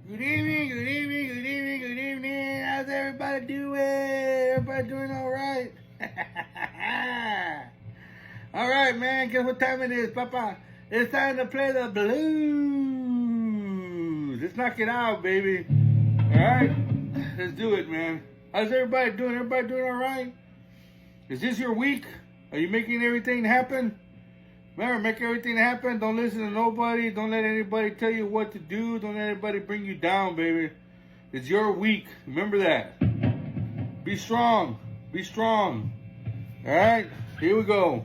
Good evening, good evening, good evening, good evening. How's everybody doing? Everybody doing all right? All right, man. Guess what time it is, Papa? It's time to play the blues. Let's knock it out, baby. All right? Let's do it, man. How's everybody doing? Everybody doing all right? Is this your week? Are you making everything happen? Remember, make everything happen. Don't listen to nobody. Don't let anybody tell you what to do. Don't let anybody bring you down, baby. It's your week. Remember that. Be strong. Be strong. All right? Here we go.